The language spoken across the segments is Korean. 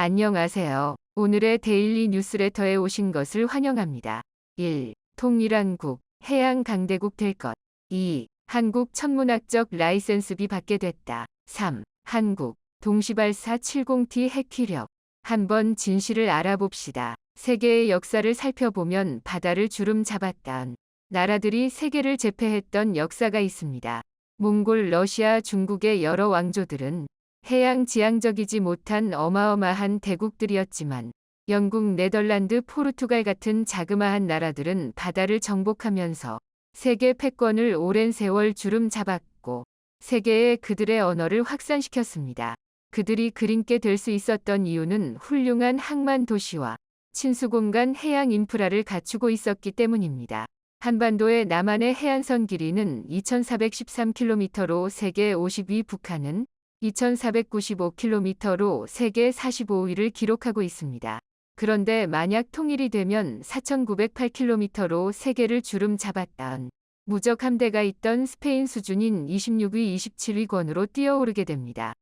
안녕하세요. 오늘의 데일리 뉴스레터에 오신 것을 환영합니다. 1. 통일한국, 해양 강대국 될 것. 2. 한국 천문학적 라이센스비 받게 됐다. 3. 한국, 동시발사 70T 핵위력. 한번 진실을 알아봅시다. 세계의 역사를 살펴보면 바다를 주름 잡았던 나라들이 세계를 제패했던 역사가 있습니다. 몽골, 러시아, 중국의 여러 왕조들은 해양 지향적이지 못한 어마어마한 대국들이었지만 영국, 네덜란드, 포르투갈 같은 자그마한 나라들은 바다를 정복하면서 세계 패권을 오랜 세월 주름 잡았고 세계에 그들의 언어를 확산시켰습니다. 그들이 그림께 될 수 있었던 이유는 훌륭한 항만 도시와 친수공간 해양 인프라를 갖추고 있었기 때문입니다. 한반도의 남한의 해안선 길이는 2413km로 세계 50위, 북한은 2495km로 세계 45위를 기록하고 있습니다. 그런데 만약 통일이 되면 4908km로 세계를 주름 잡았던 무적 함대가 있던 스페인 수준인 26위, 27위권으로 뛰어오르게 됩니다.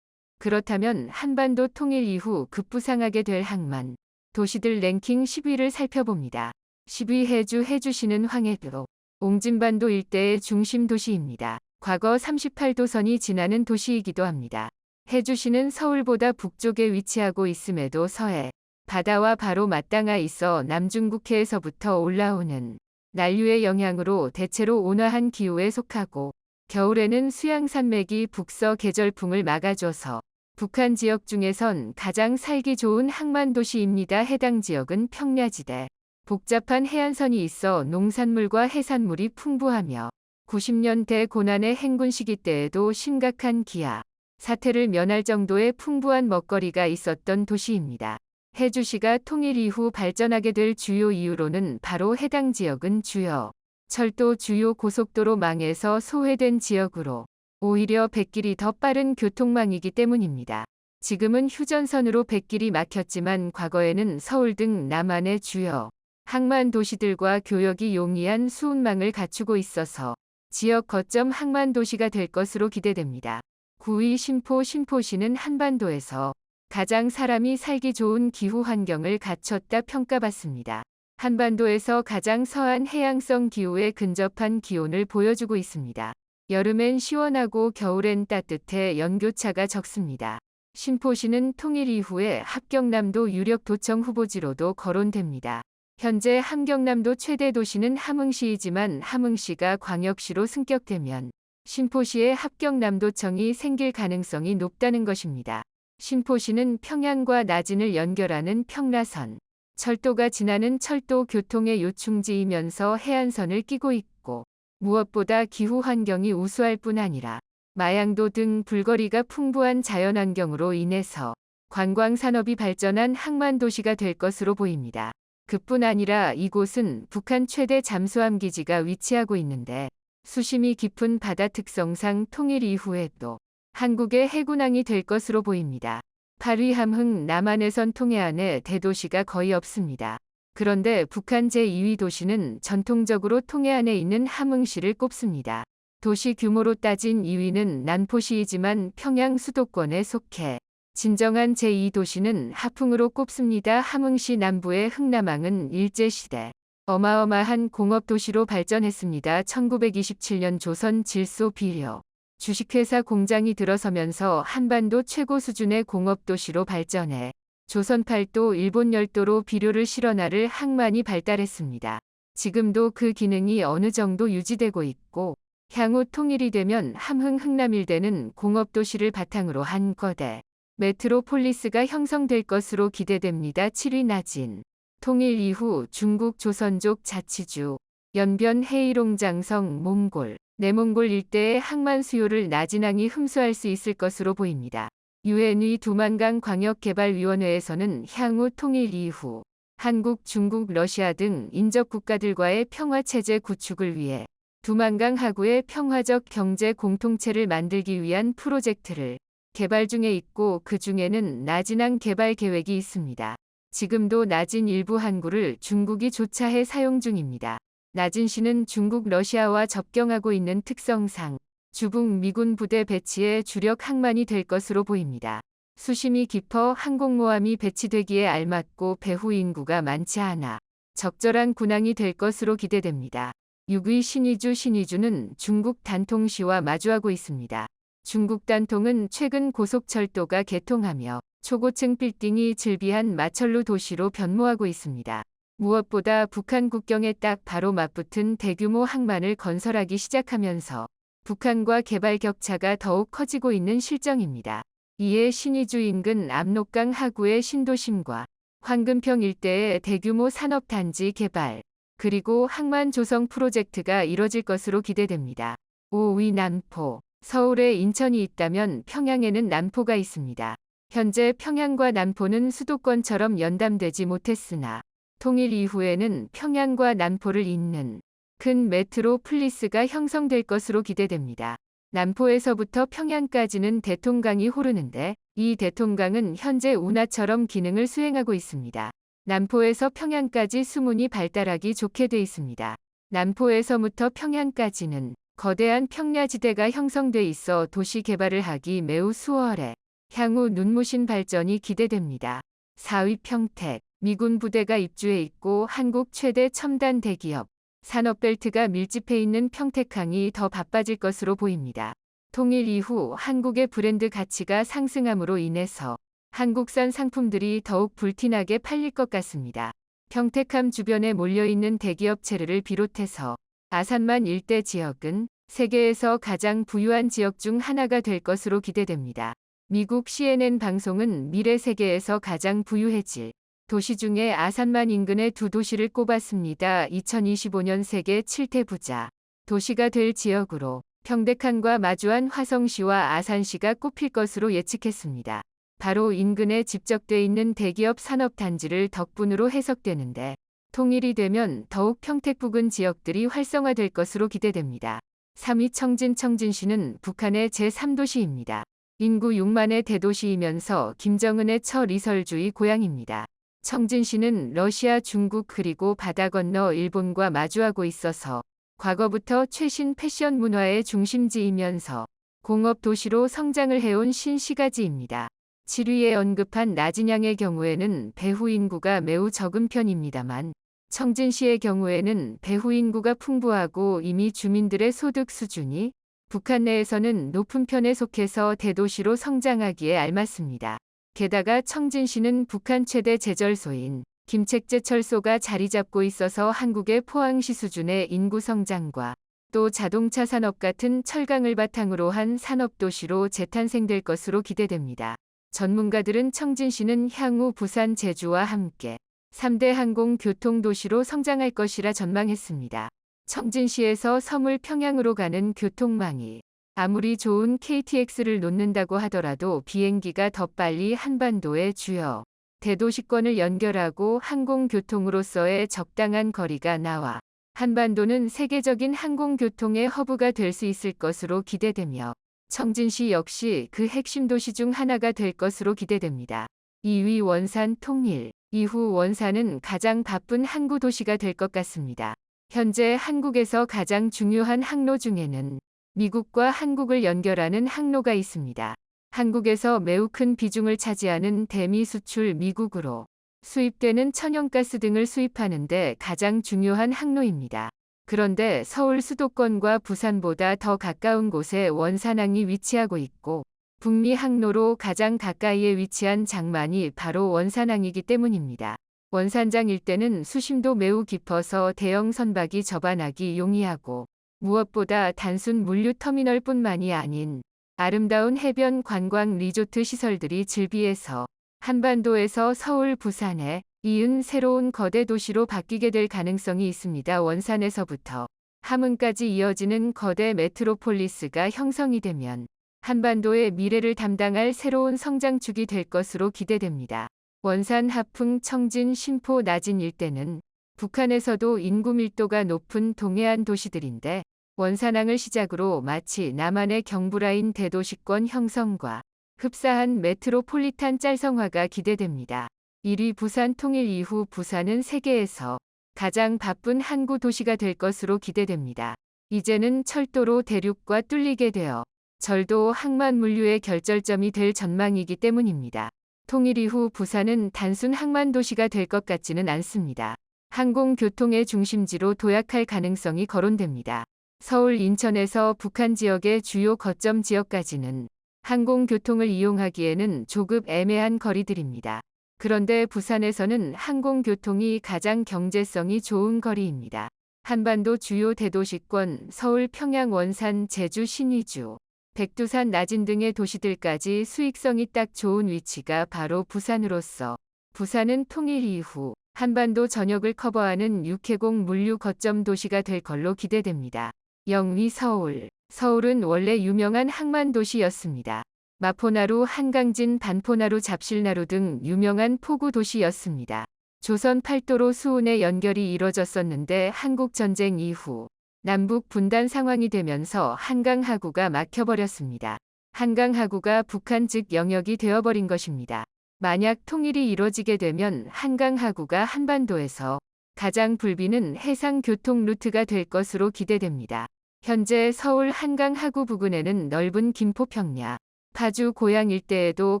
그렇다면 한반도 통일 이후 급부상하게 될 항만 도시들 랭킹 10위를 살펴봅니다. 10위 해주시는 황해도, 옹진반도 일대의 중심 도시입니다. 과거 38도선이 지나는 도시이기도 합니다. 해주시는 서울보다 북쪽에 위치하고 있음에도 서해 바다와 바로 맞닿아 있어 남중국해에서부터 올라오는 난류의 영향으로 대체로 온화한 기후에 속하고 겨울에는 수양산맥이 북서 계절풍을 막아줘서 북한 지역 중에선 가장 살기 좋은 항만 도시입니다. 해당 지역은 평야지대, 복잡한 해안선이 있어 농산물과 해산물이 풍부하며 90년대 고난의 행군 시기 때에도 심각한 기아 사태를 면할 정도의 풍부한 먹거리가 있었던 도시입니다. 해주시가 통일 이후 발전하게 될 주요 이유로는 바로 해당 지역은 주요 철도, 주요 고속도로 망에서 소외된 지역으로 오히려 백길이 더 빠른 교통망이기 때문입니다. 지금은 휴전선으로 백길이 막혔지만 과거에는 서울 등 남한의 주요 항만 도시들과 교역이 용이한 수운망을 갖추고 있어서 지역 거점 항만 도시가 될 것으로 기대됩니다. 9위 신포시는 한반도에서 가장 사람이 살기 좋은 기후 환경을 갖췄다 평가받습니다. 한반도에서 가장 서한 해양성 기후에 근접한 기온을 보여주고 있습니다. 여름엔 시원하고 겨울엔 따뜻해 연교차가 적습니다. 신포시는 통일 이후에 합경남도 유력 도청 후보지로도 거론됩니다. 현재 함경남도 최대 도시는 함흥시이지만 함흥시가 광역시로 승격되면 신포시의 합경남도청이 생길 가능성이 높다는 것입니다. 신포시는 평양과 나진을 연결하는 평라선, 철도가 지나는 철도 교통의 요충지이면서 해안선을 끼고 있고 무엇보다 기후 환경이 우수할 뿐 아니라 마양도 등 불거리가 풍부한 자연환경으로 인해서 관광산업이 발전한 항만 도시가 될 것으로 보입니다. 그뿐 아니라 이곳은 북한 최대 잠수함 기지가 위치하고 있는데 수심이 깊은 바다 특성상 통일 이후에도 한국의 해군항이 될 것으로 보입니다. 8위 함흥, 남한에선 통해안에 대도시가 거의 없습니다. 그런데 북한 제2위 도시는 전통적으로 통해안에 있는 함흥시를 꼽습니다. 도시 규모로 따진 2위는 난포시이지만 평양 수도권에 속해 진정한 제2도시는 하풍으로 꼽습니다. 함흥시 남부의 흥남항은 일제시대 어마어마한 공업도시로 발전했습니다. 1927년 조선 질소비료 주식회사 공장이 들어서면서 한반도 최고 수준의 공업도시로 발전해 조선 팔도, 일본 열도로 비료를 실어나를 항만이 발달했습니다. 지금도 그 기능이 어느 정도 유지되고 있고 향후 통일이 되면 함흥 흥남 일대는 공업도시를 바탕으로 한 거대 메트로폴리스가 형성될 것으로 기대됩니다. 7위 나진, 통일 이후 중국 조선족 자치주, 연변 해이롱장성 몽골, 내몽골 일대의 항만 수요를 나진항이 흡수할 수 있을 것으로 보입니다. 유엔의 두만강 광역개발위원회에서는 향후 통일 이후 한국, 중국, 러시아 등 인접 국가들과의 평화체제 구축을 위해 두만강 하구의 평화적 경제 공통체를 만들기 위한 프로젝트를 개발 중에 있고 그 중에는 나진항 개발 계획이 있습니다. 지금도 나진 일부 항구를 중국이 조차해 사용 중입니다. 나진시는 중국, 러시아와 접경하고 있는 특성상 주북 미군 부대 배치의 주력 항만이 될 것으로 보입니다. 수심이 깊어 항공모함이 배치되기에 알맞고 배후 인구가 많지 않아 적절한 군항이 될 것으로 기대됩니다. 6위 신의주는 중국 단통시와 마주하고 있습니다. 중국 단통은 최근 고속철도가 개통하며 초고층 빌딩이 즐비한 마철로 도시로 변모하고 있습니다. 무엇보다 북한 국경에 딱 바로 맞붙은 대규모 항만을 건설하기 시작하면서 북한과 개발 격차가 더욱 커지고 있는 실정입니다. 이에 신의주 인근 압록강 하구의 신도심과 황금평 일대의 대규모 산업단지 개발, 그리고 항만 조성 프로젝트가 이뤄질 것으로 기대됩니다. 5위 남포. 서울에 인천이 있다면 평양에는 남포가 있습니다. 현재 평양과 남포는 수도권처럼 연담되지 못했으나 통일 이후에는 평양과 남포를 잇는 큰 메트로폴리스가 형성될 것으로 기대됩니다. 남포에서부터 평양까지는 대통강이 흐르는데 이 대통강은 현재 운하처럼 기능을 수행하고 있습니다. 남포에서 평양까지 수문이 발달하기 좋게 돼 있습니다. 남포에서부터 평양까지는 거대한 평야지대가 형성돼 있어 도시 개발을 하기 매우 수월해 향후 눈부신 발전이 기대됩니다. 4위 평택. 미군 부대가 입주해 있고 한국 최대 첨단 대기업 산업벨트가 밀집해 있는 평택항이 더 바빠질 것으로 보입니다. 통일 이후 한국의 브랜드 가치가 상승함으로 인해서 한국산 상품들이 더욱 불티나게 팔릴 것 같습니다. 평택함 주변에 몰려있는 대기업체를 비롯해서 아산만 일대 지역은 세계에서 가장 부유한 지역 중 하나가 될 것으로 기대됩니다. 미국 CNN 방송은 미래 세계에서 가장 부유해질 도시 중에 아산만 인근의 두 도시를 꼽았습니다. 2025년 세계 7대 부자 도시가 될 지역으로 평택항과 마주한 화성시와 아산시가 꼽힐 것으로 예측했습니다. 바로 인근에 집적돼 있는 대기업 산업단지를 덕분으로 해석되는데 통일이 되면 더욱 평택 부근 지역들이 활성화될 것으로 기대됩니다. 3위 청진시는 북한의 제3도시입니다. 인구 6만의 대도시이면서 김정은의 처리설주의 고향입니다. 청진시는 러시아, 중국 그리고 바다 건너 일본과 마주하고 있어서 과거부터 최신 패션 문화의 중심지이면서 공업 도시로 성장을 해온 신시가지입니다. 7위에 언급한 나진양의 경우에는 배후 인구가 매우 적은 편입니다만 청진시의 경우에는 배후 인구가 풍부하고 이미 주민들의 소득 수준이 북한 내에서는 높은 편에 속해서 대도시로 성장하기에 알맞습니다. 게다가 청진시는 북한 최대 제절소인 김책제철소가 자리 잡고 있어서 한국의 포항시 수준의 인구 성장과 또 자동차 산업 같은 철강을 바탕으로 한 산업도시로 재탄생될 것으로 기대됩니다. 전문가들은 청진시는 향후 부산, 제주와 함께 3대 항공교통도시로 성장할 것이라 전망했습니다. 청진시에서 서울, 평양으로 가는 교통망이 아무리 좋은 KTX를 놓는다고 하더라도 비행기가 더 빨리 한반도의 주요 대도시권을 연결하고 항공교통으로서의 적당한 거리가 나와 한반도는 세계적인 항공교통의 허브가 될 수 있을 것으로 기대되며 청진시 역시 그 핵심 도시 중 하나가 될 것으로 기대됩니다. 2위 원산 통일. 이후 원산은 가장 바쁜 항구 도시가 될 것 같습니다. 현재 한국에서 가장 중요한 항로 중에는 미국과 한국을 연결하는 항로가 있습니다. 한국에서 매우 큰 비중을 차지하는 대미 수출 미국으로 수입되는 천연가스 등을 수입하는데 가장 중요한 항로입니다. 그런데 서울 수도권과 부산보다 더 가까운 곳에 원산항이 위치하고 있고 북미 항로로 가장 가까이에 위치한 장만이 바로 원산항이기 때문입니다. 원산장 일대는 수심도 매우 깊어서 대형 선박이 접안하기 용이하고 무엇보다 단순 물류 터미널뿐만이 아닌 아름다운 해변 관광 리조트 시설들이 즐비해서 한반도에서 서울, 부산에 이은 새로운 거대 도시로 바뀌게 될 가능성이 있습니다. 원산에서부터 함흥까지 이어지는 거대 메트로폴리스가 형성이 되면 한반도의 미래를 담당할 새로운 성장축이 될 것으로 기대됩니다. 원산, 하풍, 청진, 신포, 나진 일대는 북한에서도 인구 밀도가 높은 동해안 도시들인데 원산항을 시작으로 마치 남한의 경부라인 대도시권 형성과 흡사한 메트로폴리탄 짤성화가 기대됩니다. 1위 부산 통일 이후 부산은 세계에서 가장 바쁜 항구 도시가 될 것으로 기대됩니다. 이제는 철도로 대륙과 뚫리게 되어 절도 항만 물류의 결절점이 될 전망이기 때문입니다. 통일 이후 부산은 단순 항만 도시가 될 것 같지는 않습니다. 항공교통의 중심지로 도약할 가능성이 거론됩니다. 서울, 인천에서 북한 지역의 주요 거점 지역까지는 항공교통을 이용하기에는 조금 애매한 거리들입니다. 그런데 부산에서는 항공교통이 가장 경제성이 좋은 거리입니다. 한반도 주요 대도시권 서울, 평양, 원산, 제주, 신의주, 백두산, 나진 등의 도시들까지 수익성이 딱 좋은 위치가 바로 부산으로서 부산은 통일 이후 한반도 전역을 커버하는 육해공 물류 거점 도시가 될 걸로 기대됩니다. 영위 서울. 서울은 원래 유명한 항만 도시였습니다. 마포나루, 한강진, 반포나루, 잡실나루 등 유명한 포구 도시였습니다. 조선 팔도로 수운의 연결이 이뤄졌었는데 한국전쟁 이후 남북 분단 상황이 되면서 한강 하구가 막혀버렸습니다. 한강 하구가 북한 즉 영역이 되어버린 것입니다. 만약 통일이 이뤄지게 되면 한강 하구가 한반도에서 가장 불비는 해상 교통 루트가 될 것으로 기대됩니다. 현재 서울 한강 하구 부근에는 넓은 김포, 평야, 파주, 고양 일대에도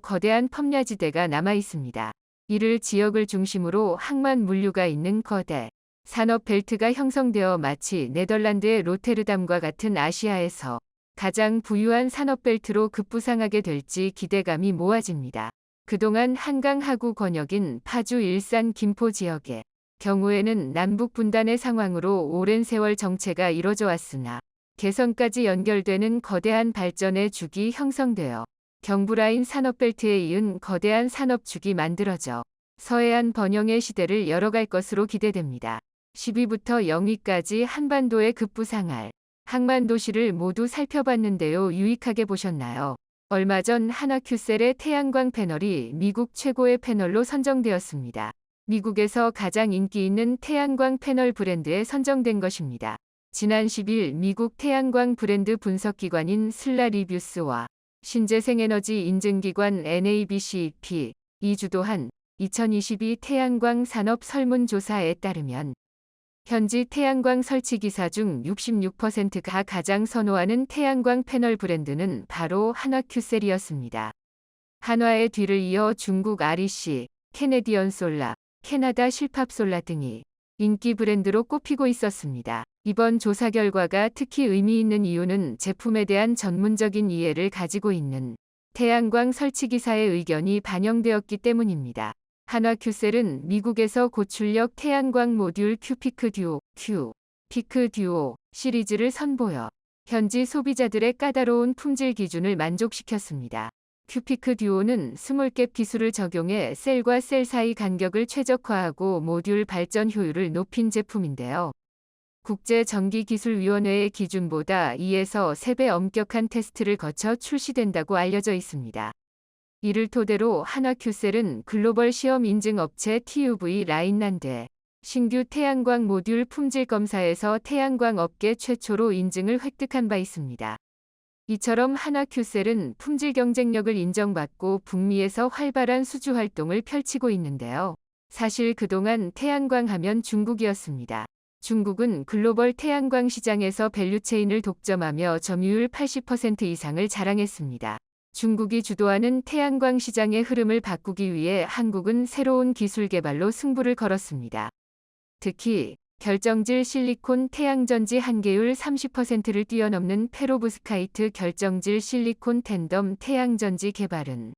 거대한 펌야지대가 남아 있습니다. 이를 지역을 중심으로 항만 물류가 있는 거대 산업 벨트가 형성되어 마치 네덜란드의 로테르담과 같은 아시아에서 가장 부유한 산업 벨트로 급부상하게 될지 기대감이 모아집니다. 그동안 한강 하구 권역인 파주, 일산, 김포 지역의 경우에는 남북 분단의 상황으로 오랜 세월 정체가 이뤄져 왔으나 개성까지 연결되는 거대한 발전의 축이 형성되어 경부라인 산업벨트에 이은 거대한 산업축이 만들어져 서해안 번영의 시대를 열어갈 것으로 기대됩니다. 10위부터 0위까지 한반도에 급부상할 항만 도시를 모두 살펴봤는데요. 유익하게 보셨나요? 얼마 전 하나큐셀의 태양광 패널이 미국 최고의 패널로 선정되었습니다. 미국에서 가장 인기 있는 태양광 패널 브랜드에 선정된 것입니다. 지난 10일 미국 태양광 브랜드 분석기관인 슬라리뷰스와 신재생에너지 인증기관 NABCP 이 주도한 2022 태양광 산업 설문조사에 따르면 현지 태양광 설치 기사 중 66%가 가장 선호하는 태양광 패널 브랜드는 바로 하나큐셀이었습니다. 한화의 뒤를 이어 중국 REC, 캐네디언 솔라, 캐나다 실팝솔라 등이 인기 브랜드로 꼽히고 있었습니다. 이번 조사 결과가 특히 의미 있는 이유는 제품에 대한 전문적인 이해를 가지고 있는 태양광 설치 기사의 의견이 반영되었기 때문입니다. 한화큐셀은 미국에서 고출력 태양광 모듈 큐피크 듀오 시리즈를 선보여 현지 소비자들의 까다로운 품질 기준을 만족시켰습니다. 큐피크 듀오는 스몰캡 기술을 적용해 셀과 셀 사이 간격을 최적화하고 모듈 발전 효율을 높인 제품인데요. 국제전기기술위원회의 기준보다 2에서 3배 엄격한 테스트를 거쳐 출시된다고 알려져 있습니다. 이를 토대로 한화큐셀은 글로벌 시험 인증 업체 TUV 라인란드의 신규 태양광 모듈 품질 검사에서 태양광 업계 최초로 인증을 획득한 바 있습니다. 이처럼 한화큐셀은 품질 경쟁력을 인정받고 북미에서 활발한 수주 활동을 펼치고 있는데요. 사실 그동안 태양광 하면 중국이었습니다. 중국은 글로벌 태양광 시장에서 밸류체인을 독점하며 점유율 80% 이상을 자랑했습니다. 중국이 주도하는 태양광 시장의 흐름을 바꾸기 위해 한국은 새로운 기술 개발로 승부를 걸었습니다. 특히 결정질 실리콘 태양전지 한계율 30%를 뛰어넘는 페로브스카이트 결정질 실리콘 탠덤 태양전지 개발은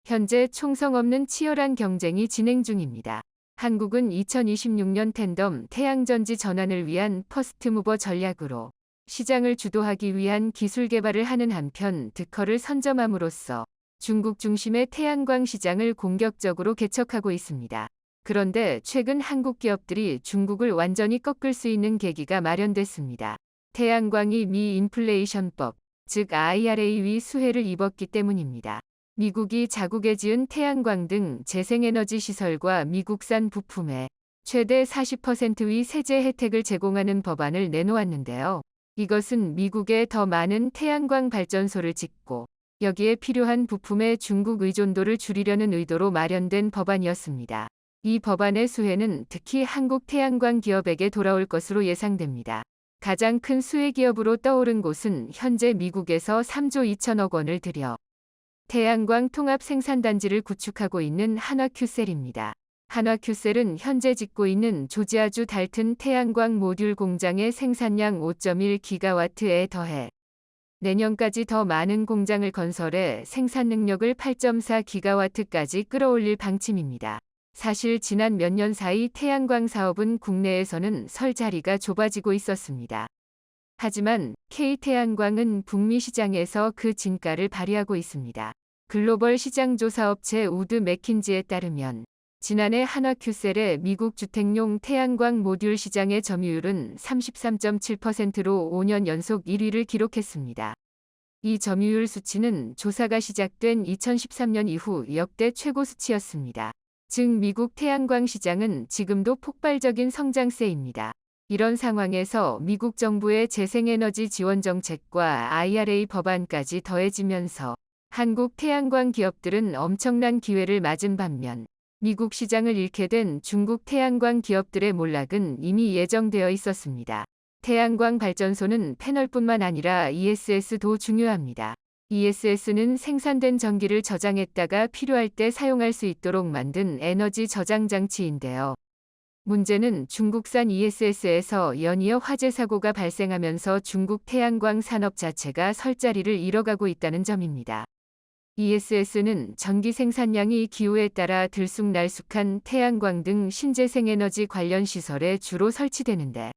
현재 총성 없는 치열한 경쟁이 진행 중입니다. 한국은 2026년 탠덤 태양전지 전환을 위한 퍼스트무버 전략으로 시장을 주도하기 위한 기술 개발을 하는 한편 특허를 선점함으로써 중국 중심의 태양광 시장을 공격적으로 개척하고 있습니다. 그런데 최근 한국 기업들이 중국을 완전히 꺾을 수 있는 계기가 마련됐습니다. 태양광이 미 인플레이션법, 즉 IRA 위 수혜를 입었기 때문입니다. 미국이 자국에 지은 태양광 등 재생에너지 시설과 미국산 부품에 최대 40%의 세제 혜택을 제공하는 법안을 내놓았는데요. 이것은 미국에 더 많은 태양광 발전소를 짓고 여기에 필요한 부품의 중국 의존도를 줄이려는 의도로 마련된 법안이었습니다. 이 법안의 수혜는 특히 한국 태양광 기업에게 돌아올 것으로 예상됩니다. 가장 큰 수혜 기업으로 떠오른 곳은 현재 미국에서 3조 2천억 원을 들여 태양광 통합 생산단지를 구축하고 있는 한화큐셀입니다. 한화큐셀은 현재 짓고 있는 조지아주 달튼 태양광 모듈 공장의 생산량 5.1기가와트에 더해 내년까지 더 많은 공장을 건설해 생산 능력을 8.4기가와트까지 끌어올릴 방침입니다. 사실 지난 몇 년 사이 태양광 사업은 국내에서는 설 자리가 좁아지고 있었습니다. 하지만 K태양광은 북미 시장에서 그 진가를 발휘하고 있습니다. 글로벌 시장조사업체 우드 맥킨지에 따르면 지난해 한화큐셀의 미국 주택용 태양광 모듈 시장의 점유율은 33.7%로 5년 연속 1위를 기록했습니다. 이 점유율 수치는 조사가 시작된 2013년 이후 역대 최고 수치였습니다. 즉 미국 태양광 시장은 지금도 폭발적인 성장세입니다. 이런 상황에서 미국 정부의 재생에너지 지원 정책과 IRA 법안까지 더해지면서 한국 태양광 기업들은 엄청난 기회를 맞은 반면 미국 시장을 잃게 된 중국 태양광 기업들의 몰락은 이미 예정되어 있었습니다. 태양광 발전소는 패널뿐만 아니라 ESS도 중요합니다. ESS는 생산된 전기를 저장했다가 필요할 때 사용할 수 있도록 만든 에너지 저장 장치인데요. 문제는 중국산 ESS에서 연이어 화재 사고가 발생하면서 중국 태양광 산업 자체가 설 자리를 잃어가고 있다는 점입니다. ESS는 전기 생산량이 기후에 따라 들쑥날쑥한 태양광 등 신재생에너지 관련 시설에 주로 설치되는데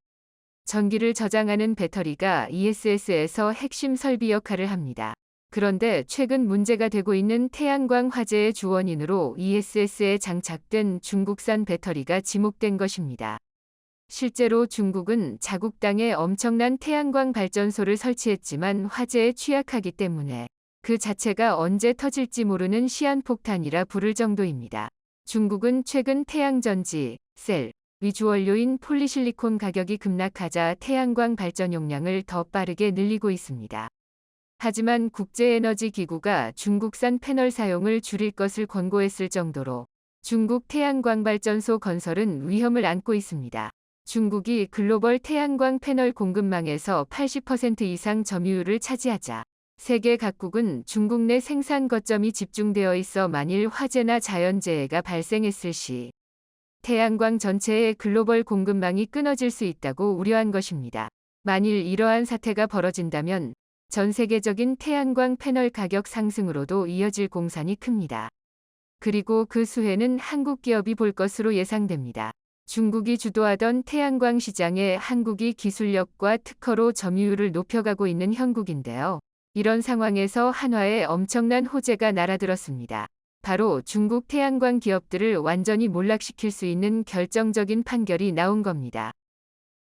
전기를 저장하는 배터리가 ESS에서 핵심 설비 역할을 합니다. 그런데 최근 문제가 되고 있는 태양광 화재의 주원인으로 ESS에 장착된 중국산 배터리가 지목된 것입니다. 실제로 중국은 자국 땅에 엄청난 태양광 발전소를 설치했지만 화재에 취약하기 때문에 그 자체가 언제 터질지 모르는 시한폭탄이라 부를 정도입니다. 중국은 최근 태양전지, 셀, 위주 원료인 폴리실리콘 가격이 급락하자 태양광 발전 용량을 더 빠르게 늘리고 있습니다. 하지만 국제에너지기구가 중국산 패널 사용을 줄일 것을 권고했을 정도로 중국 태양광 발전소 건설은 위험을 안고 있습니다. 중국이 글로벌 태양광 패널 공급망에서 80% 이상 점유율을 차지하자 세계 각국은 중국 내 생산 거점이 집중되어 있어 만일 화재나 자연재해가 발생했을 시 태양광 전체의 글로벌 공급망이 끊어질 수 있다고 우려한 것입니다. 만일 이러한 사태가 벌어진다면 전 세계적인 태양광 패널 가격 상승으로도 이어질 공산이 큽니다. 그리고 그 수혜는 한국 기업이 볼 것으로 예상됩니다. 중국이 주도하던 태양광 시장에 한국이 기술력과 특허로 점유율을 높여가고 있는 형국인데요. 이런 상황에서 한화에 엄청난 호재가 날아들었습니다. 바로 중국 태양광 기업들을 완전히 몰락시킬 수 있는 결정적인 판결이 나온 겁니다.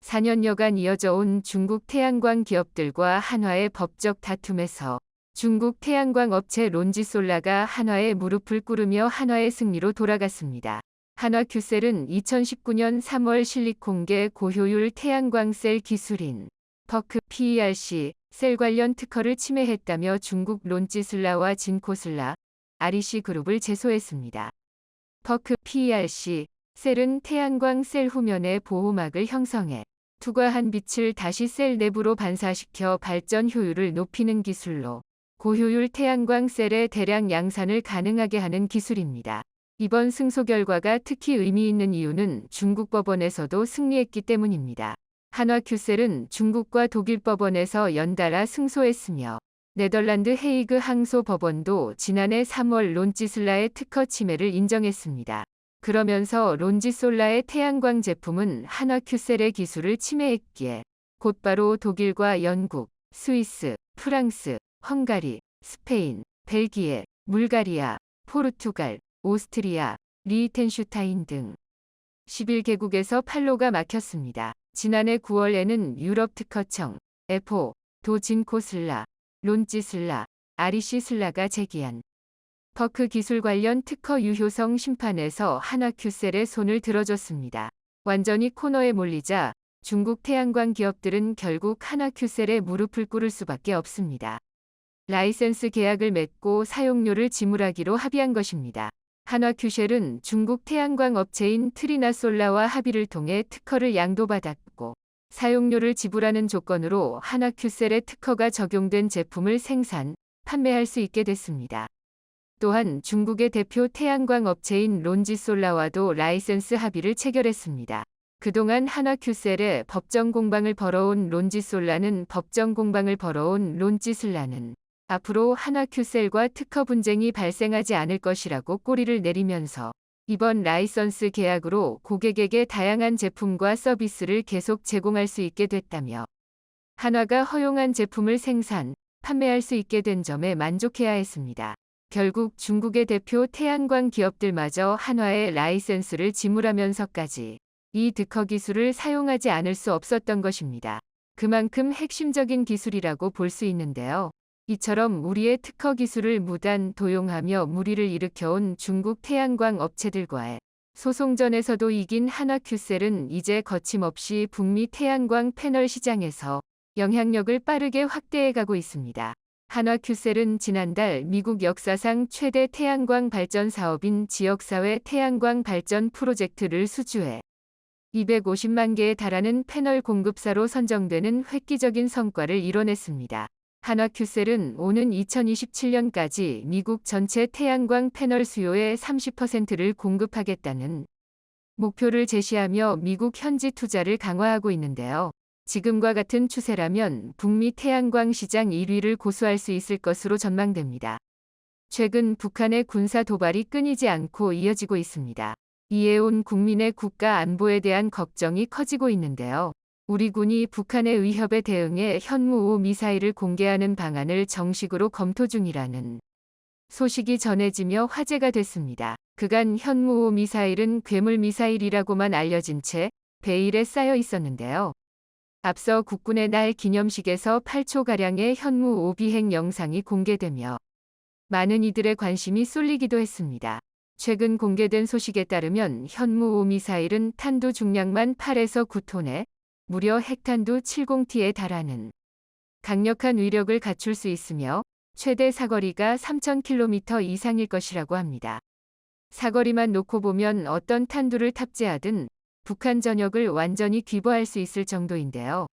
4년여간 이어져 온 중국 태양광 기업들과 한화의 법적 다툼에서 중국 태양광 업체 론지솔라가 한화의 무릎을 꿇으며 한화의 승리로 돌아갔습니다. 한화큐셀은 2019년 3월 실리콘계 고효율 태양광 셀 기술인 퍼크 PERC 셀 관련 특허를 침해했다며 중국 론지슬라와 진코슬라, REC 그룹을 제소했습니다. 퍼크 PERC 셀은 태양광 셀 후면에 보호막을 형성해 투과한 빛을 다시 셀 내부로 반사시켜 발전 효율을 높이는 기술로 고효율 태양광 셀의 대량 양산을 가능하게 하는 기술입니다. 이번 승소 결과가 특히 의미 있는 이유는 중국 법원에서도 승리했기 때문입니다. 한화큐셀은 중국과 독일 법원에서 연달아 승소했으며 네덜란드 헤이그 항소 법원도 지난해 3월 론지솔라의 특허 침해를 인정했습니다. 그러면서 론지솔라의 태양광 제품은 한화큐셀의 기술을 침해했기에 곧바로 독일과 영국, 스위스, 프랑스, 헝가리, 스페인, 벨기에, 불가리아, 포르투갈, 오스트리아, 리히텐슈타인 등 11개국에서 판로가 막혔습니다. 지난해 9월에는 유럽 특허청, 에포, 도진코슬라, 론지슬라, REC슬라가 제기한 퍼크 기술 관련 특허 유효성 심판에서 한화큐셀의 손을 들어줬습니다. 완전히 코너에 몰리자 중국 태양광 기업들은 결국 한화큐셀의 무릎을 꿇을 수밖에 없습니다. 라이센스 계약을 맺고 사용료를 지불하기로 합의한 것입니다. 한화큐셀은 중국 태양광 업체인 트리나솔라와 합의를 통해 특허를 양도받았고 사용료를 지불하는 조건으로 한화큐셀의 특허가 적용된 제품을 생산, 판매할 수 있게 됐습니다. 또한 중국의 대표 태양광 업체인 론지솔라와도 라이센스 합의를 체결했습니다. 그동안 한화큐셀에 법정 공방을 벌어온 론지솔라는 법정 공방을 벌어온 론지슬라는 앞으로 한화큐셀과 특허 분쟁이 발생하지 않을 것이라고 꼬리를 내리면서 이번 라이선스 계약으로 고객에게 다양한 제품과 서비스를 계속 제공할 수 있게 됐다며 한화가 허용한 제품을 생산, 판매할 수 있게 된 점에 만족해야 했습니다. 결국 중국의 대표 태양광 기업들마저 한화의 라이센스를 지불하면서까지 이 특허 기술을 사용하지 않을 수 없었던 것입니다. 그만큼 핵심적인 기술이라고 볼 수 있는데요. 이처럼 우리의 특허 기술을 무단 도용하며 물의를 일으켜온 중국 태양광 업체들과의 소송전에서도 이긴 한화큐셀은 이제 거침없이 북미 태양광 패널 시장에서 영향력을 빠르게 확대해가고 있습니다. 한화큐셀은 지난달 미국 역사상 최대 태양광 발전 사업인 지역사회 태양광 발전 프로젝트를 수주해 250만 개에 달하는 패널 공급사로 선정되는 획기적인 성과를 이뤄냈습니다. 한화큐셀은 오는 2027년까지 미국 전체 태양광 패널 수요의 30%를 공급하겠다는 목표를 제시하며 미국 현지 투자를 강화하고 있는데요. 지금과 같은 추세라면 북미 태양광 시장 1위를 고수할 수 있을 것으로 전망됩니다. 최근 북한의 군사 도발이 끊이지 않고 이어지고 있습니다. 이에 온 국민의 국가 안보에 대한 걱정이 커지고 있는데요. 우리 군이 북한의 위협에 대응해 현무5 미사일을 공개하는 방안을 정식으로 검토 중이라는 소식이 전해지며 화제가 됐습니다. 그간 현무5 미사일은 괴물 미사일이라고만 알려진 채 베일에 쌓여 있었는데요. 앞서 국군의 날 기념식에서 8초가량의 현무5 비행 영상이 공개되며 많은 이들의 관심이 쏠리기도 했습니다. 최근 공개된 소식에 따르면 현무5 미사일은 탄두 중량만 8에서 9톤에 무려 핵탄두 70T에 달하는 강력한 위력을 갖출 수 있으며 최대 사거리가 3,000km 이상일 것이라고 합니다. 사거리만 놓고 보면 어떤 탄두를 탑재하든 북한 전역을 완전히 귀버할 수 있을 정도인데요.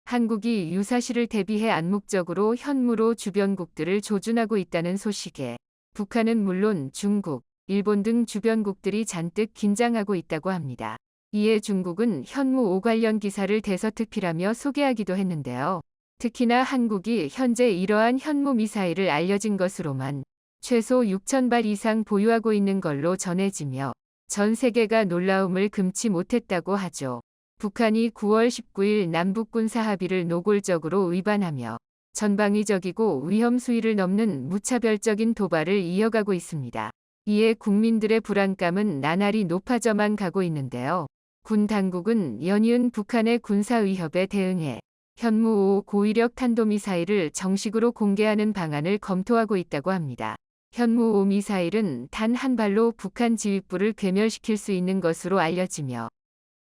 한국이 유사시를 대비해 암묵적으로 현무로 주변국들을 조준하고 있다는 소식에 북한은 물론 중국, 일본 등 주변국들이 잔뜩 긴장하고 있다고 합니다. 이에 중국은 현무5 관련 기사를 대서특필하며 소개하기도 했는데요. 특히나 한국이 현재 이러한 현무 미사일을 알려진 것으로만 최소 6,000발 이상 보유하고 있는 걸로 전해지며 전 세계가 놀라움을 금치 못했다고 하죠. 북한이 9월 19일 남북군사 합의를 노골적으로 위반하며 전방위적이고 위험 수위를 넘는 무차별적인 도발을 이어가고 있습니다. 이에 국민들의 불안감은 나날이 높아져만 가고 있는데요. 군 당국은 연이은 북한의 군사 위협에 대응해 현무5 고위력 탄도미사일을 정식으로 공개하는 방안을 검토하고 있다고 합니다. 현무5 미사일은 단 한 발로 북한 지휘부를 괴멸시킬 수 있는 것으로 알려지며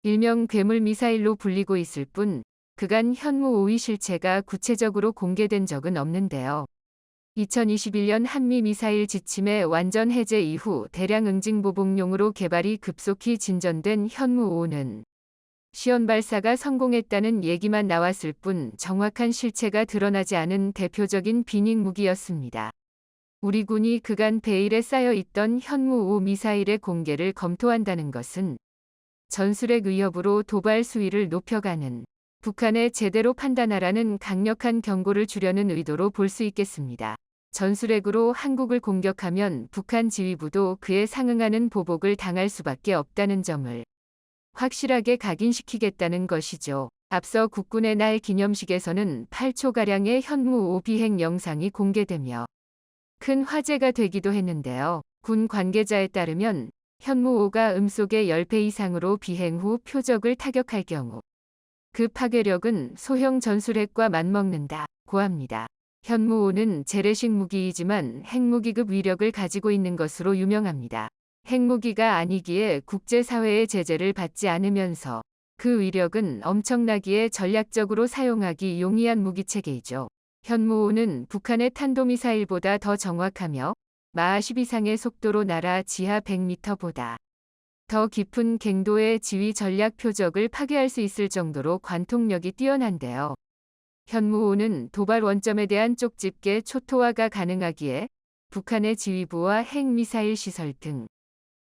일명 괴물 미사일로 불리고 있을 뿐 그간 현무5의 실체가 구체적으로 공개된 적은 없는데요. 2021년 한미 미사일 지침의 완전 해제 이후 대량 응징 보복용으로 개발이 급속히 진전된 현무5는 시험 발사가 성공했다는 얘기만 나왔을 뿐 정확한 실체가 드러나지 않은 대표적인 비닉 무기였습니다. 우리 군이 그간 베일에 쌓여 있던 현무5 미사일의 공개를 검토한다는 것은 전술핵 위협으로 도발 수위를 높여가는 북한에 제대로 판단하라는 강력한 경고를 주려는 의도로 볼 수 있겠습니다. 전술핵으로 한국을 공격하면 북한 지휘부도 그에 상응하는 보복을 당할 수밖에 없다는 점을 확실하게 각인시키겠다는 것이죠. 앞서 국군의 날 기념식에서는 8초가량의 현무5 비행 영상이 공개되며 큰 화제가 되기도 했는데요. 군 관계자에 따르면 현무5가 음속의 10배 이상으로 비행 후 표적을 타격할 경우 그 파괴력은 소형 전술핵과 맞먹는다고 합니다. 현무5는 재래식 무기이지만 핵무기급 위력을 가지고 있는 것으로 유명합니다. 핵무기가 아니기에 국제사회의 제재를 받지 않으면서 그 위력은 엄청나기에 전략적으로 사용하기 용이한 무기체계이죠. 현무5는 북한의 탄도미사일보다 더 정확하며 마하 10 이상의 속도로 날아 지하 100m보다 더 깊은 갱도의 지휘 전략 표적을 파괴할 수 있을 정도로 관통력이 뛰어난데요. 현무5는 도발 원점에 대한 쪽집게 초토화가 가능하기에 북한의 지휘부와 핵미사일 시설 등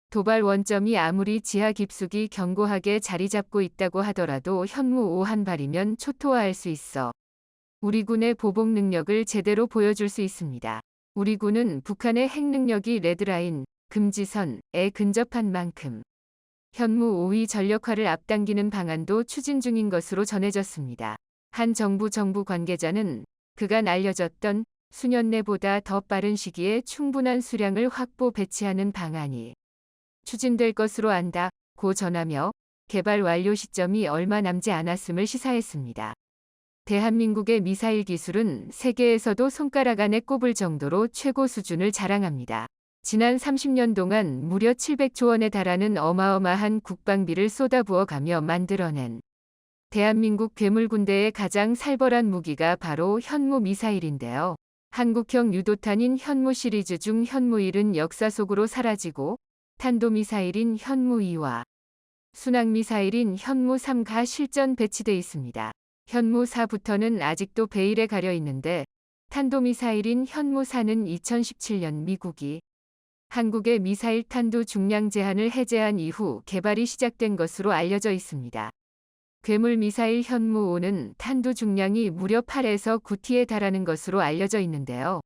도발 원점이 아무리 지하 깊숙이 견고하게 자리 잡고 있다고 하더라도 현무5 한 발이면 초토화할 수 있어 우리 군의 보복 능력을 제대로 보여줄 수 있습니다. 우리 군은 북한의 핵 능력이 레드라인, 금지선에 근접한 만큼 현무5의 전력화를 앞당기는 방안도 추진 중인 것으로 전해졌습니다. 한 정부 관계자는 그간 알려졌던 수년 내보다 더 빠른 시기에 충분한 수량을 확보 배치하는 방안이 추진될 것으로 안다고 전하며 개발 완료 시점이 얼마 남지 않았음을 시사했습니다. 대한민국의 미사일 기술은 세계에서도 손가락 안에 꼽을 정도로 최고 수준을 자랑합니다. 지난 30년 동안 무려 700조 원에 달하는 어마어마한 국방비를 쏟아부어가며 만들어낸 대한민국 괴물군대의 가장 살벌한 무기가 바로 현무 미사일인데요. 한국형 유도탄인 현무 시리즈 중 현무1은 역사 속으로 사라지고 탄도미사일인 현무2와 순항미사일인 현무3가 실전 배치돼 있습니다. 현무4부터는 아직도 베일에 가려 있는데 탄도미사일인 현무4는 2017년 미국이 한국의 미사일 탄도 중량 제한을 해제한 이후 개발이 시작된 것으로 알려져 있습니다. 괴물 미사일 현무5는 탄도 중량이 무려 8에서 9T에 달하는 것으로 알려져 있는데요.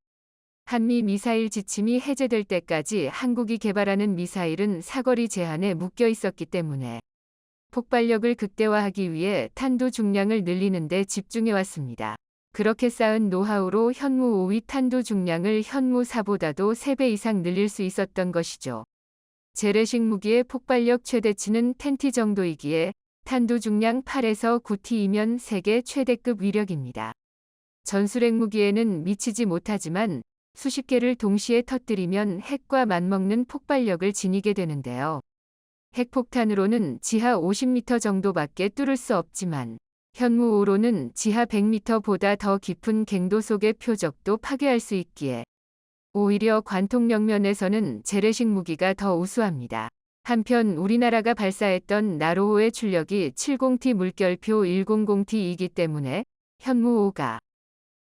한미 미사일 지침이 해제될 때까지 한국이 개발하는 미사일은 사거리 제한에 묶여 있었기 때문에 폭발력을 극대화하기 위해 탄도 중량을 늘리는 데 집중해 왔습니다. 그렇게 쌓은 노하우로 현무5의 탄도 중량을 현무4보다도 3배 이상 늘릴 수 있었던 것이죠. 재래식 무기의 폭발력 최대치는 10T 정도이기에 탄도 중량 8에서 9T이면 세계 최대급 위력입니다. 전술핵 무기에는 미치지 못하지만 수십 개를 동시에 터뜨리면 핵과 맞먹는 폭발력을 지니게 되는데요. 핵폭탄으로는 지하 50m 정도밖에 뚫을 수 없지만 현무5로는 지하 100m보다 더 깊은 갱도 속의 표적도 파괴할 수 있기에 오히려 관통력 면에서는 재래식 무기가 더 우수합니다. 한편 우리나라가 발사했던 나로호의 출력이 70T 물결표 100T이기 때문에 현무5가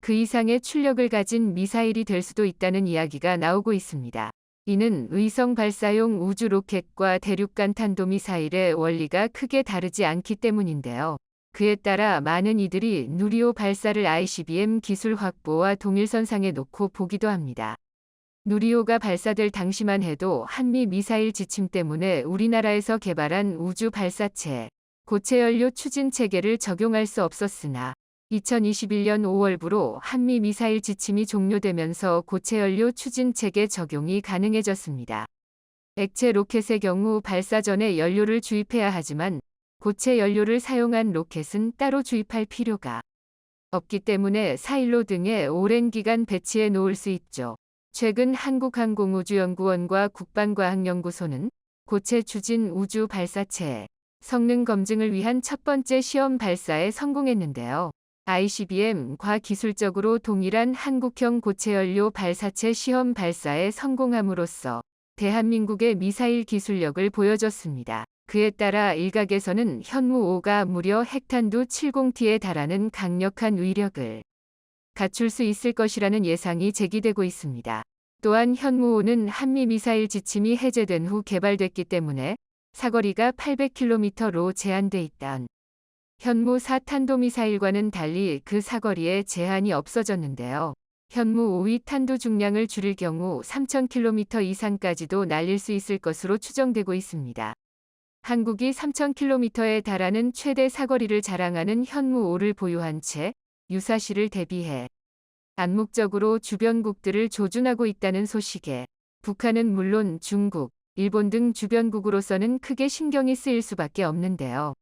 그 이상의 출력을 가진 미사일이 될 수도 있다는 이야기가 나오고 있습니다. 이는 의성 발사용 우주 로켓과 대륙간 탄도미사일의 원리가 크게 다르지 않기 때문인데요. 그에 따라 많은 이들이 누리호 발사를 ICBM 기술 확보와 동일선상에 놓고 보기도 합니다. 누리호가 발사될 당시만 해도 한미 미사일 지침 때문에 우리나라에서 개발한 우주 발사체, 고체 연료 추진 체계를 적용할 수 없었으나 2021년 5월부로 한미 미사일 지침이 종료되면서 고체 연료 추진 체계 적용이 가능해졌습니다. 액체 로켓의 경우 발사 전에 연료를 주입해야 하지만 고체 연료를 사용한 로켓은 따로 주입할 필요가 없기 때문에 사일로 등에 오랜 기간 배치해 놓을 수 있죠. 최근 한국항공우주연구원과 국방과학연구소는 고체 추진 우주 발사체의 성능 검증을 위한 첫 번째 시험 발사에 성공했는데요. ICBM과 기술적으로 동일한 한국형 고체연료 발사체 시험 발사에 성공함으로써 대한민국의 미사일 기술력을 보여줬습니다. 그에 따라 일각에서는 현무5가 무려 핵탄두 70T에 달하는 강력한 위력을 갖출 수 있을 것이라는 예상이 제기되고 있습니다. 또한 현무5는 한미 미사일 지침이 해제된 후 개발됐기 때문에 사거리가 800km로 제한돼 있던 현무4 탄도미사일과는 달리 그 사거리에 제한이 없어졌는데요. 현무5의 탄도 중량을 줄일 경우 3000km 이상까지도 날릴 수 있을 것으로 추정되고 있습니다. 한국이 3000km에 달하는 최대 사거리를 자랑하는 현무5를 보유한 채 유사시를 대비해 암묵적으로 주변국들을 조준하고 있다는 소식에 북한은 물론 중국, 일본 등 주변국으로서는 크게 신경이 쓰일 수밖에 없는데요.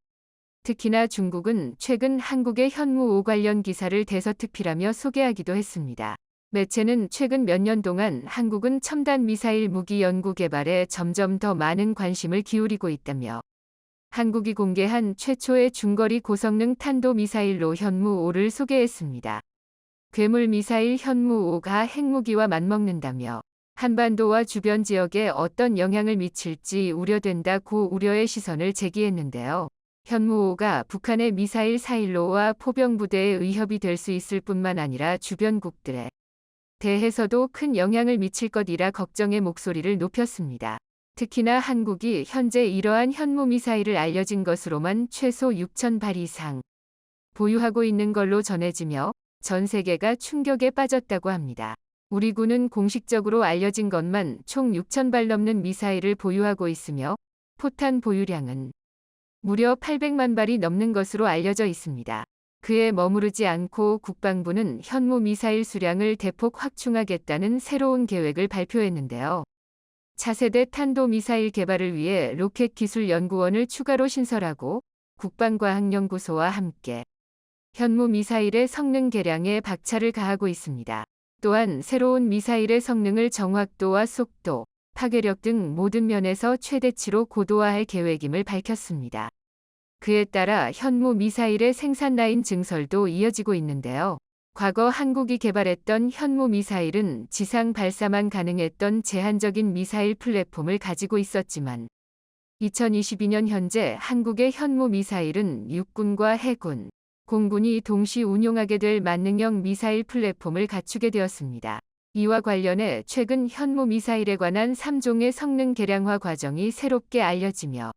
특히나 중국은 최근 한국의 현무5 관련 기사를 대서특필하며 소개하기도 했습니다. 매체는 최근 몇 년 동안 한국은 첨단 미사일 무기 연구 개발에 점점 더 많은 관심을 기울이고 있다며 한국이 공개한 최초의 중거리 고성능 탄도 미사일로 현무5를 소개했습니다. 괴물 미사일 현무5가 핵무기와 맞먹는다며 한반도와 주변 지역에 어떤 영향을 미칠지 우려된다고 우려의 시선을 제기했는데요. 현무5가 북한의 미사일 사일로와 포병부대의 위협이 될 수 있을 뿐만 아니라 주변국들에 대해서도 큰 영향을 미칠 것이라 걱정의 목소리를 높였습니다. 특히나 한국이 현재 이러한 현무 미사일을 알려진 것으로만 최소 6,000발 이상 보유하고 있는 걸로 전해지며 전 세계가 충격에 빠졌다고 합니다. 우리 군은 공식적으로 알려진 것만 총 6,000발 넘는 미사일을 보유하고 있으며 포탄 보유량은 무려 800만 발이 넘는 것으로 알려져 있습니다. 그에 머무르지 않고 국방부는 현무 미사일 수량을 대폭 확충하겠다는 새로운 계획을 발표했는데요. 차세대 탄도미사일 개발을 위해 로켓기술연구원을 추가로 신설하고 국방과학연구소와 함께 현무 미사일의 성능 개량에 박차를 가하고 있습니다. 또한 새로운 미사일의 성능을 정확도와 속도, 파괴력 등 모든 면에서 최대치로 고도화할 계획임을 밝혔습니다. 그에 따라 현무 미사일의 생산 라인 증설도 이어지고 있는데요. 과거 한국이 개발했던 현무 미사일은 지상 발사만 가능했던 제한적인 미사일 플랫폼을 가지고 있었지만 2022년 현재 한국의 현무 미사일은 육군과 해군, 공군이 동시 운용하게 될 만능형 미사일 플랫폼을 갖추게 되었습니다. 이와 관련해 최근 현무 미사일에 관한 3종의 성능 개량화 과정이 새롭게 알려지며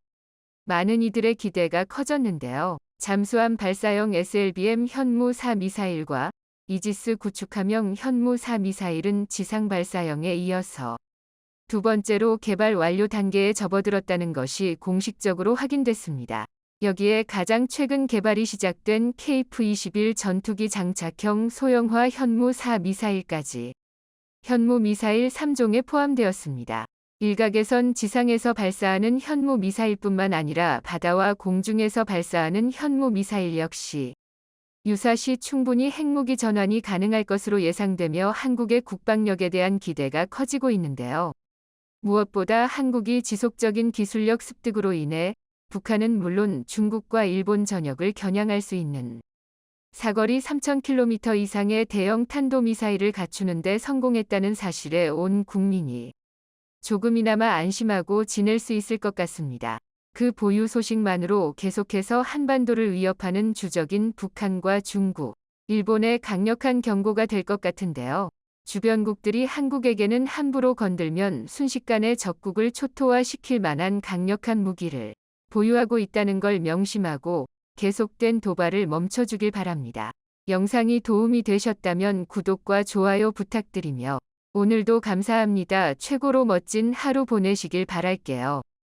많은 이들의 기대가 커졌는데요. 잠수함 발사형 SLBM 현무4 미사일과 이지스 구축함형 현무4 미사일은 지상 발사형에 이어서 두 번째로 개발 완료 단계에 접어들었다는 것이 공식적으로 확인됐습니다. 여기에 가장 최근 개발이 시작된 KF-21 전투기 장착형 소형화 현무4 미사일까지 현무 미사일 3종에 포함되었습니다. 일각에선 지상에서 발사하는 현무 미사일뿐만 아니라 바다와 공중에서 발사하는 현무 미사일 역시 유사시 충분히 핵무기 전환이 가능할 것으로 예상되며 한국의 국방력에 대한 기대가 커지고 있는데요. 무엇보다 한국이 지속적인 기술력 습득으로 인해 북한은 물론 중국과 일본 전역을 겨냥할 수 있는 사거리 3,000km 이상의 대형 탄도미사일을 갖추는 데 성공했다는 사실에 온 국민이 조금이나마 안심하고 지낼 수 있을 것 같습니다. 그 보유 소식만으로 계속해서 한반도를 위협하는 주적인 북한과 중국, 일본의 강력한 경고가 될 것 같은데요. 주변국들이 한국에게는 함부로 건들면 순식간에 적국을 초토화시킬 만한 강력한 무기를 보유하고 있다는 걸 명심하고 계속된 도발을 멈춰주길 바랍니다. 영상이 도움이 되셨다면 구독과 좋아요 부탁드리며 오늘도 감사합니다. 최고로 멋진 하루 보내시길 바랄게요.